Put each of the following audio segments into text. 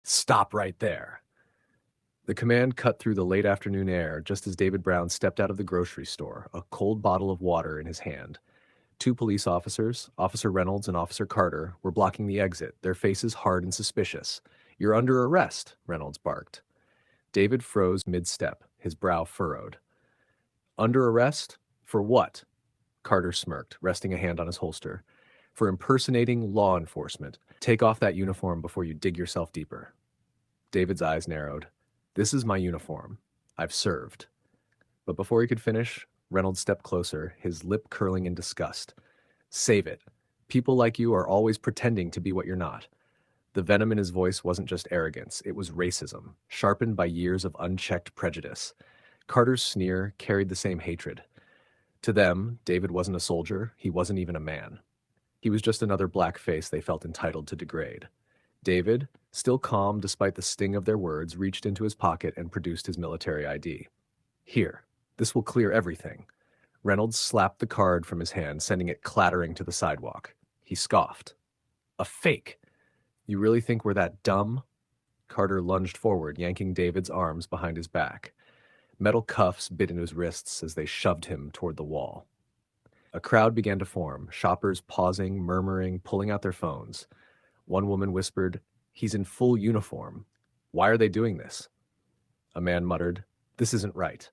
Stop right there. The command cut through the late afternoon air just as David Brown stepped out of the grocery store, a cold bottle of water in his hand. Two police officers, Officer Reynolds and Officer Carter, were blocking the exit, their faces hard and suspicious. "You're under arrest," Reynolds barked. David froze mid-step, his brow furrowed. "Under arrest? For what?" Carter smirked, resting a hand on his holster. "For impersonating law enforcement. Take off that uniform before you dig yourself deeper." David's eyes narrowed. "This is my uniform. I've served." But before he could finish, Reynolds stepped closer, his lip curling in disgust. "Save it. People like you are always pretending to be what you're not." The venom in his voice wasn't just arrogance, it was racism, sharpened by years of unchecked prejudice. Carter's sneer carried the same hatred. To them, David wasn't a soldier, he wasn't even a man. He was just another black face they felt entitled to degrade. David, still calm despite the sting of their words, reached into his pocket and produced his military ID. "Here, this will clear everything." Reynolds slapped the card from his hand, sending it clattering to the sidewalk. He scoffed. "A fake! You really think we're that dumb?" Carter lunged forward, yanking David's arms behind his back. Metal cuffs bit into his wrists as they shoved him toward the wall. A crowd began to form, shoppers pausing, murmuring, pulling out their phones. One woman whispered, "He's in full uniform. Why are they doing this?" A man muttered, "This isn't right."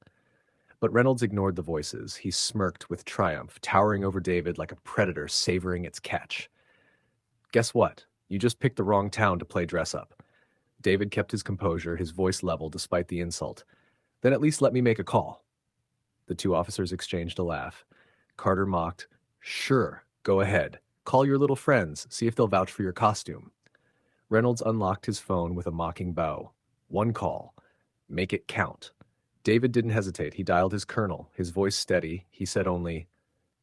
But Reynolds ignored the voices. He smirked with triumph, towering over David like a predator savoring its catch. "Guess what? You just picked the wrong town to play dress up." David kept his composure, his voice level despite the insult. "Then at least let me make a call." The two officers exchanged a laugh. Carter mocked, "Sure, go ahead. Call your little friends, see if they'll vouch for your costume." Reynolds unlocked his phone with a mocking bow. "One call. Make it count." David didn't hesitate. He dialed his colonel, his voice steady. He said only,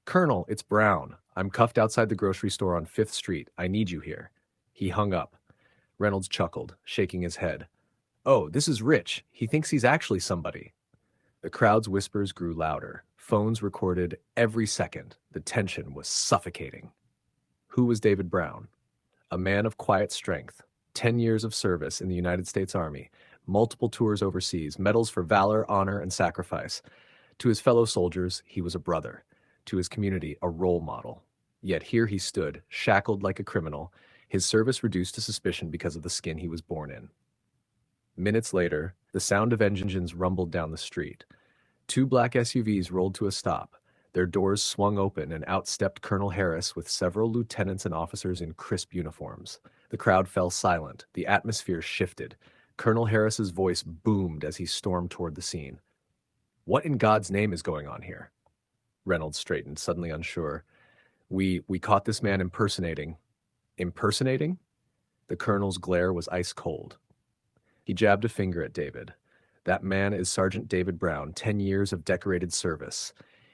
"Colonel, it's Brown. I'm cuffed outside the grocery store on 5th Street. I need you here." He hung up. Reynolds chuckled, shaking his head. "Oh, this is Rich. He thinks he's actually somebody." The crowd's whispers grew louder. Phones recorded every second. The tension was suffocating. Who was David Brown? A man of quiet strength, 10 years of service in the United States Army, multiple tours overseas, medals for valor, honor, and sacrifice. To his fellow soldiers, he was a brother. To his community, a role model. Yet here he stood, shackled like a criminal, his service reduced to suspicion because of the skin he was born in. Minutes later, the sound of engines rumbled down the street. Two black SUVs rolled to a stop. Their doors swung open and out stepped Colonel Harris with several lieutenants and officers in crisp uniforms. The crowd fell silent. The atmosphere shifted. Colonel Harris's voice boomed as he stormed toward the scene. "What in God's name is going on here?" Reynolds straightened, suddenly unsure. We caught this man impersonating." "Impersonating?" The colonel's glare was ice cold. He jabbed a finger at David. "That man is Sergeant David Brown, 10 years of decorated service.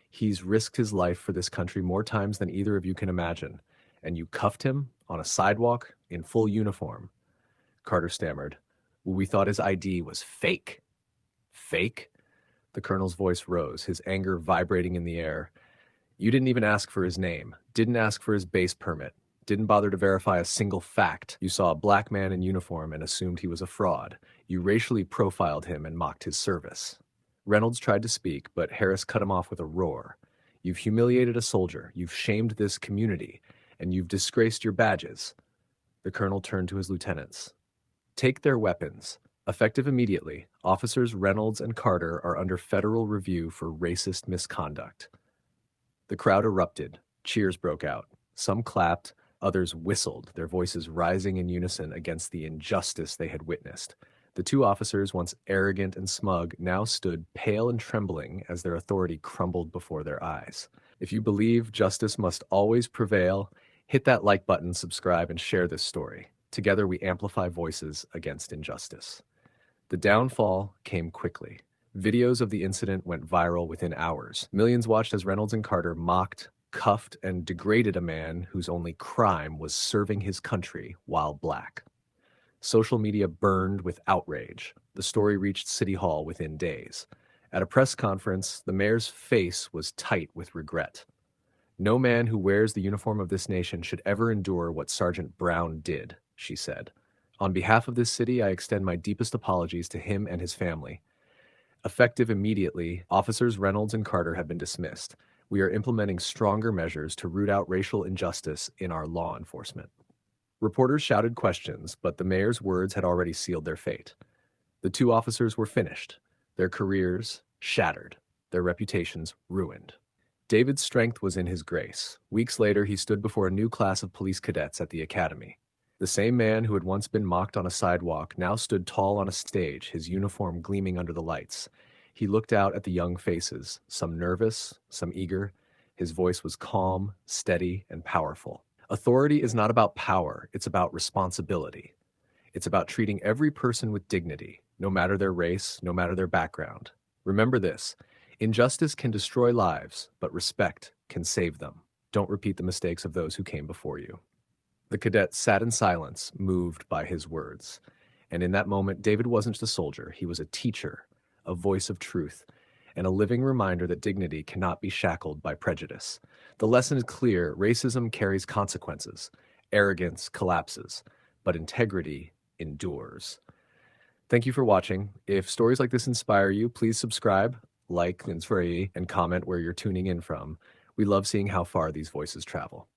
He's risked his life for this country more times than either of you can imagine. And you cuffed him on a sidewalk in full uniform." Carter stammered. "We thought his ID was fake." "Fake?" The colonel's voice rose, his anger vibrating in the air. "You didn't even ask for his name, didn't ask for his base permit, didn't bother to verify a single fact. You saw a black man in uniform and assumed he was a fraud. You racially profiled him and mocked his service." Reynolds tried to speak, but Harris cut him off with a roar. "You've humiliated a soldier, you've shamed this community, and you've disgraced your badges." The colonel turned to his lieutenants. "Take their weapons. Effective immediately, Officers Reynolds and Carter are under federal review for racist misconduct." The crowd erupted. Cheers broke out. Some clapped, others whistled, their voices rising in unison against the injustice they had witnessed. The two officers, once arrogant and smug, now stood pale and trembling as their authority crumbled before their eyes. If you believe justice must always prevail, hit that like button, subscribe, and share this story. Together we amplify voices against injustice. The downfall came quickly. Videos of the incident went viral within hours. Millions watched as Reynolds and Carter mocked, cuffed, and degraded a man whose only crime was serving his country while black. Social media burned with outrage. The story reached City Hall within days. At a press conference, the mayor's face was tight with regret. "No man who wears the uniform of this nation should ever endure what Sergeant Brown did," she said. On behalf of this city, I extend my deepest apologies to him and his family. Effective immediately, Officers Reynolds and Carter have been dismissed. We are implementing stronger measures to root out racial injustice in our law enforcement. Reporters shouted questions, but the mayor's words had already sealed their fate. The two officers were finished, their careers shattered, their reputations ruined. David's strength was in his grace. Weeks later, he stood before a new class of police cadets at the academy. The same man who had once been mocked on a sidewalk now stood tall on a stage, his uniform gleaming under the lights. He looked out at the young faces, some nervous, some eager. His voice was calm, steady, and powerful. Authority is not about power, it's about responsibility. It's about treating every person with dignity, no matter their race, no matter their background. Remember this: injustice can destroy lives, but respect can save them. Don't repeat the mistakes of those who came before you. The cadet sat in silence, moved by his words. And in that moment, David wasn't just a soldier, he was a teacher, a voice of truth, and a living reminder that dignity cannot be shackled by prejudice. The lesson is clear: racism carries consequences, arrogance collapses, but integrity endures. Thank you for watching. If stories like this inspire you, please subscribe, like, and comment where you're tuning in from. We love seeing how far these voices travel.